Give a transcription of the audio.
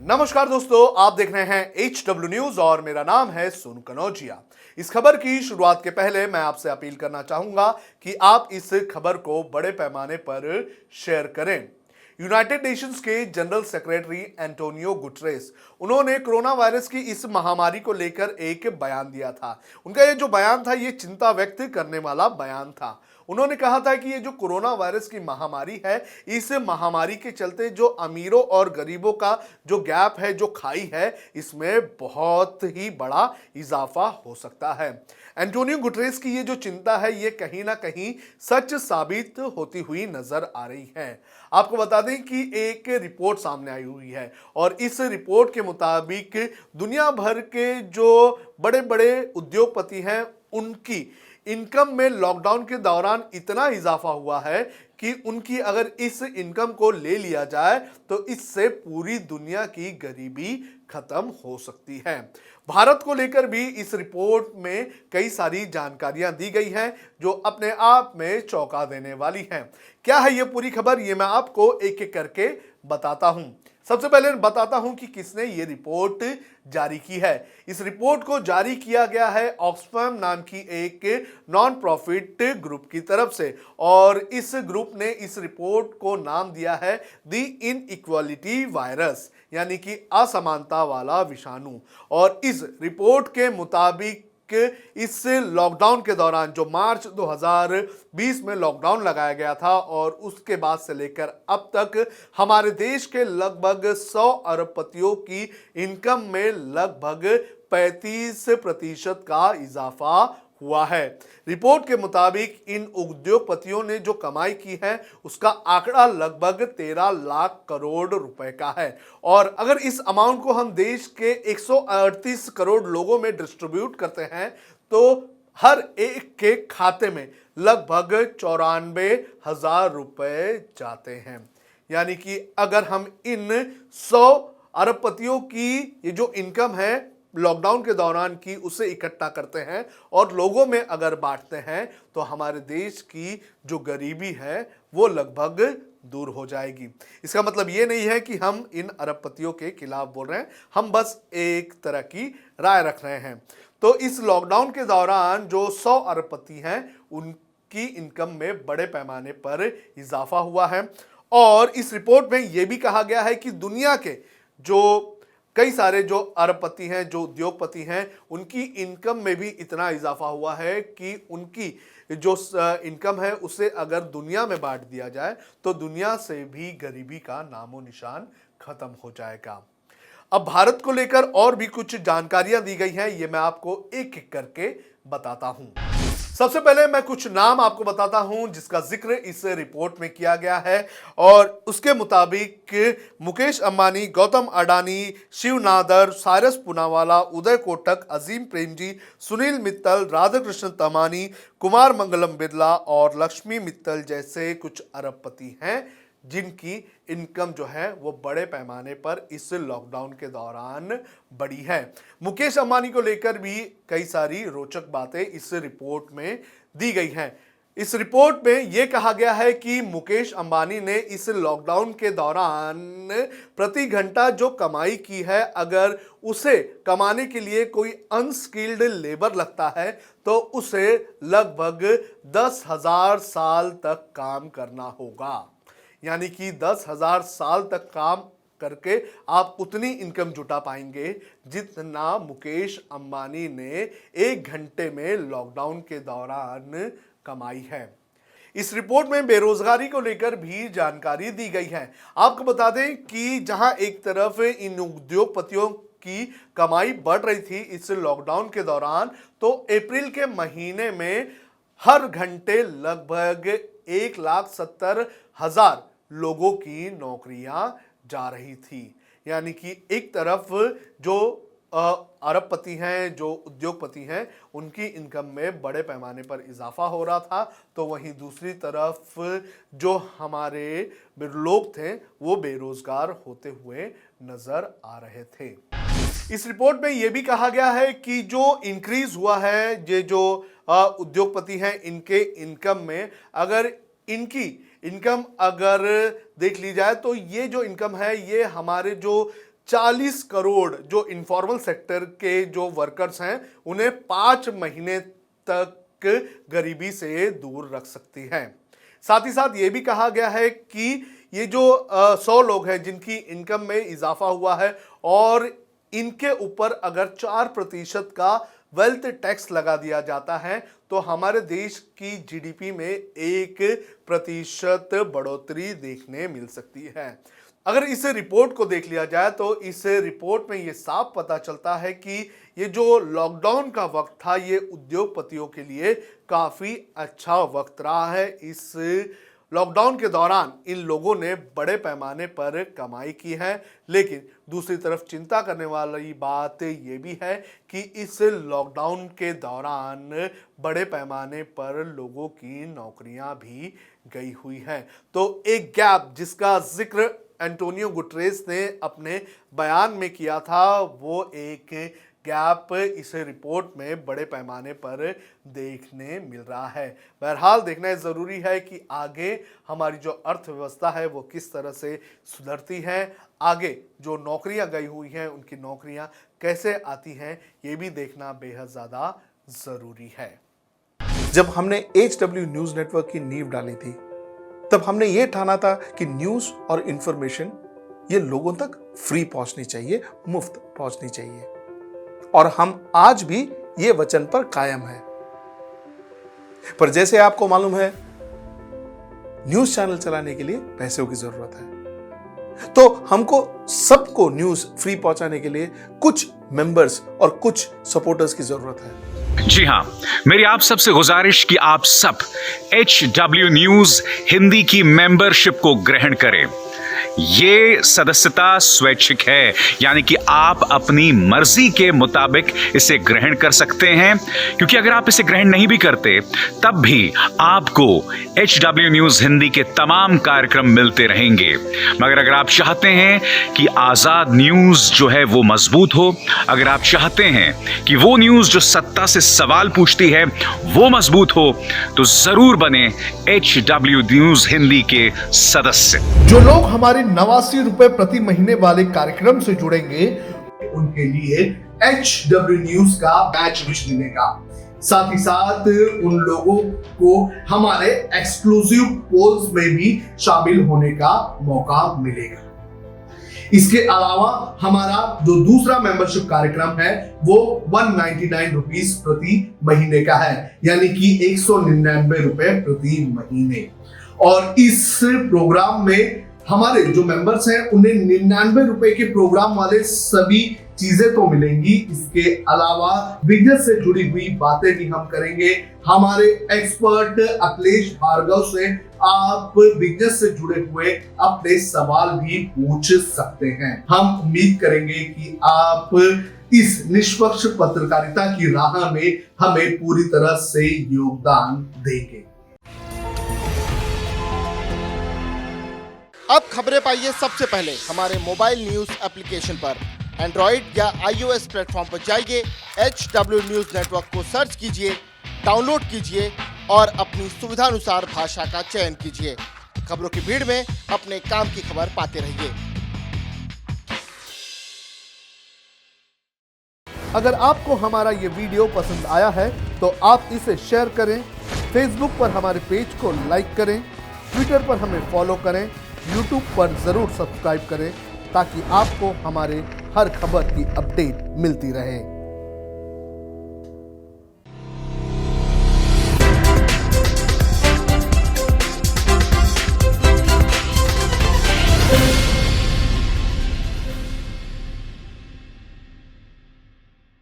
नमस्कार दोस्तों, आप देख रहे हैं HW न्यूज और मेरा नाम है सोनू कनौजिया। इस खबर की शुरुआत के पहले मैं आपसे अपील करना चाहूंगा कि आप इस खबर को बड़े पैमाने पर शेयर करें। यूनाइटेड नेशंस के जनरल सेक्रेटरी एंटोनियो गुटरेस, उन्होंने कोरोना वायरस की इस महामारी को लेकर एक बयान दिया था। उनका ये जो बयान था, ये चिंता व्यक्त करने वाला बयान था। उन्होंने कहा था कि ये जो कोरोना वायरस की महामारी है, इस महामारी के चलते जो अमीरों और गरीबों का जो गैप है, जो खाई है, इसमें बहुत ही बड़ा इजाफा हो सकता है। एंटोनियो गुटरेस की ये जो चिंता है, ये कहीं ना कहीं सच साबित होती हुई नजर आ रही है। आपको बता दें कि एक रिपोर्ट सामने आई हुई है और इस रिपोर्ट के मुताबिक दुनिया भर के जो बड़े बड़े उद्योगपति हैं, उनकी इनकम में लॉकडाउन के दौरान इतना इजाफा हुआ है कि उनकी अगर इस इनकम को ले लिया जाए तो इससे पूरी दुनिया की गरीबी खत्म हो सकती है। भारत को लेकर भी इस रिपोर्ट में कई सारी जानकारियां दी गई हैं जो अपने आप में चौंका देने वाली हैं। क्या है ये पूरी खबर, ये मैं आपको एक एक करके बताता हूं। सबसे पहले बताता हूं कि किसने ये रिपोर्ट जारी की है। इस रिपोर्ट को जारी किया गया है ऑक्सफैम नाम की एक नॉन प्रॉफिट ग्रुप की तरफ से और इस ग्रुप ने इस रिपोर्ट को नाम दिया है द इनइक्वालिटी वायरस, यानी कि असमानता वाला विषाणु। और इस रिपोर्ट के मुताबिक इस लॉकडाउन के दौरान जो मार्च 2020 में लॉकडाउन लगाया गया था और उसके बाद से लेकर अब तक हमारे देश के लगभग 100 अरबपतियों की इनकम में लगभग 35% का इजाफा हुआ है। रिपोर्ट के मुताबिक इन उद्योगपतियों ने जो कमाई की है उसका आंकड़ा लगभग 13 लाख करोड़ रुपए का है। और अगर इस अमाउंट को हम देश के 138 करोड़ लोगों में डिस्ट्रीब्यूट करते हैं तो हर एक के खाते में लगभग 94,000 रुपए जाते हैं। यानी कि अगर हम इन 100 अरबपतियों की ये जो इनकम है लॉकडाउन के दौरान की, उसे इकट्ठा करते हैं और लोगों में अगर बांटते हैं तो हमारे देश की जो गरीबी है वो लगभग दूर हो जाएगी। इसका मतलब ये नहीं है कि हम इन अरबपतियों के खिलाफ बोल रहे हैं, हम बस एक तरह की राय रख रहे हैं। तो इस लॉकडाउन के दौरान जो 100 अरबपति हैं उनकी इनकम में बड़े पैमाने पर इजाफा हुआ है। और इस रिपोर्ट में यह भी कहा गया है कि दुनिया के जो कई सारे जो अरबपति हैं, जो उद्योगपति हैं, उनकी इनकम में भी इतना इजाफा हुआ है कि उनकी जो इनकम है उसे अगर दुनिया में बांट दिया जाए तो दुनिया से भी गरीबी का नामो निशान खत्म हो जाएगा। अब भारत को लेकर और भी कुछ जानकारियां दी गई हैं, ये मैं आपको एक एक करके बताता हूं। सबसे पहले मैं कुछ नाम आपको बताता हूं जिसका जिक्र इस रिपोर्ट में किया गया है और उसके मुताबिक मुकेश अंबानी, गौतम अडानी, शिव नादर, साइरस पूनावाला, उदय कोटक, अजीम प्रेमजी, सुनील मित्तल, राधाकृष्ण तमानी, कुमार मंगलम बिरला और लक्ष्मी मित्तल जैसे कुछ अरबपति हैं जिनकी इनकम जो है वो बड़े पैमाने पर इस लॉकडाउन के दौरान बढ़ी है। मुकेश अंबानी को लेकर भी कई सारी रोचक बातें इस रिपोर्ट में दी गई हैं। इस रिपोर्ट में यह कहा गया है कि मुकेश अंबानी ने इस लॉकडाउन के दौरान प्रति घंटा जो कमाई की है, अगर उसे कमाने के लिए कोई अनस्किल्ड लेबर लगता है तो उसे लगभग 10,000 साल तक काम करना होगा। यानी कि 10,000 साल तक काम करके आप उतनी इनकम जुटा पाएंगे जितना मुकेश अंबानी ने 1 घंटे में लॉकडाउन के दौरान कमाई है। इस रिपोर्ट में बेरोजगारी को लेकर भी जानकारी दी गई है। आपको बता दें कि जहां एक तरफ इन उद्योगपतियों की कमाई बढ़ रही थी इस लॉकडाउन के दौरान, तो अप्रैल के महीने में हर घंटे लगभग 1,70,000 लोगों की नौकरियां जा रही थी। यानी कि एक तरफ जो अरबपति हैं, जो उद्योगपति हैं, उनकी इनकम में बड़े पैमाने पर इजाफा हो रहा था, तो वहीं दूसरी तरफ जो हमारे लोग थे वो बेरोजगार होते हुए नजर आ रहे थे। इस रिपोर्ट में यह भी कहा गया है कि जो इंक्रीज हुआ है, ये जो उद्योगपति हैं इनके इनकम में, अगर इनकी इनकम अगर देख ली जाए तो ये जो इनकम है ये हमारे जो 40 करोड़ जो इनफॉर्मल सेक्टर के जो वर्कर्स हैं उन्हें 5 महीने तक गरीबी से दूर रख सकती है। साथ ही साथ ये भी कहा गया है कि ये जो 100 लोग हैं जिनकी इनकम में इजाफा हुआ है और इनके ऊपर अगर 4% का वेल्थ टैक्स लगा दिया जाता है तो हमारे देश की जीडीपी में 1% बढ़ोतरी देखने मिल सकती है। अगर इस रिपोर्ट को देख लिया जाए तो इस रिपोर्ट में ये साफ पता चलता है कि ये जो लॉकडाउन का वक्त था ये उद्योगपतियों के लिए काफ़ी अच्छा वक्त रहा है। इस लॉकडाउन के दौरान इन लोगों ने बड़े पैमाने पर कमाई की है, लेकिन दूसरी तरफ चिंता करने वाली बात ये भी है कि इस लॉकडाउन के दौरान बड़े पैमाने पर लोगों की नौकरियां भी गई हुई हैं। तो एक गैप जिसका जिक्र एंटोनियो गुटरेस ने अपने बयान में किया था, वो एक गैप इस रिपोर्ट में बड़े पैमाने पर देखने मिल रहा है। बहरहाल देखना ज़रूरी है कि आगे हमारी जो अर्थव्यवस्था है वो किस तरह से सुधरती है, आगे जो नौकरियां गई हुई हैं उनकी नौकरियां कैसे आती हैं, ये भी देखना बेहद ज़्यादा ज़रूरी है। जब हमने HW न्यूज़ नेटवर्क की नींव डाली थी तब हमने ये ठाना था कि न्यूज़ और इंफॉर्मेशन ये लोगों तक फ्री पहुंचनी चाहिए, मुफ्त पहुंचनी चाहिए, और हम आज भी ये वचन पर कायम हैं। पर जैसे आपको मालूम है न्यूज़ चैनल चलाने के लिए पैसों की जरूरत है, तो हमको सबको न्यूज़ फ्री पहुंचाने के लिए कुछ मेंबर्स और कुछ सपोर्टर्स की जरूरत है। जी हां, मेरी आप सबसे गुजारिश कि आप सब HW न्यूज़ हिंदी की मेंबरशिप को ग्रहण करें। ये सदस्यता स्वैच्छिक है, यानी कि आप अपनी मर्जी के मुताबिक इसे ग्रहण कर सकते हैं, क्योंकि अगर आप इसे ग्रहण नहीं भी करते तब भी आपको HW न्यूज़ हिंदी के तमाम कार्यक्रम मिलते रहेंगे। मगर अगर आप चाहते हैं कि आज़ाद न्यूज़ जो है वो मजबूत हो, अगर आप चाहते हैं कि वो न्यूज़ जो सत्ता से सवाल पूछती है वो मजबूत हो, तो जरूर बने HW न्यूज़ हिंदी के सदस्य। जो लोग हमारे 89 रुपए प्रति महीने वाले कार्यक्रम से जुड़ेंगे उनके लिए HW न्यूज़ का बैच विश मिलेगा। साथ ही साथ उन लोगों को हमारे एक्सक्लूसिव पोल्स में भी शामिल होने का मौका मिलेगा। इसके अलावा हमारा जो दूसरा मेंबरशिप कार्यक्रम है वो 199 रुपीस प्रति महीने का है, यानी कि 199 रुपए प्रति महीने। और इस प्रोग्राम में हमारे जो मेंबर्स हैं उन्हें 99 रुपए के प्रोग्राम वाले सभी चीजें तो मिलेंगी। इसके अलावा बिजनेस से जुड़ी हुई बातें भी हम करेंगे। हमारे एक्सपर्ट अखिलेश भार्गव से आप बिजनेस से जुड़े हुए अपने सवाल भी पूछ सकते हैं। हम उम्मीद करेंगे कि आप इस निष्पक्ष पत्रकारिता की राह में हमें पूरी तरह से योगदान देंगे। अब खबरें पाइए सबसे पहले हमारे मोबाइल न्यूज एप्लीकेशन पर। एंड्रॉइड या iOS प्लेटफॉर्म पर जाइए, HW न्यूज नेटवर्क को सर्च कीजिए, डाउनलोड कीजिए और अपनी सुविधानुसार भाषा का चयन कीजिए। खबरों की भीड़ में अपने काम की खबर पाते रहिए। अगर आपको हमारा ये वीडियो पसंद आया है तो आप इसे शेयर करें, फेसबुक पर हमारे पेज को लाइक करें, ट्विटर पर हमें फॉलो करें, यूट्यूब पर ज़रूर सब्सक्राइब करें ताकि आपको हमारे हर खबर की अपडेट मिलती रहे।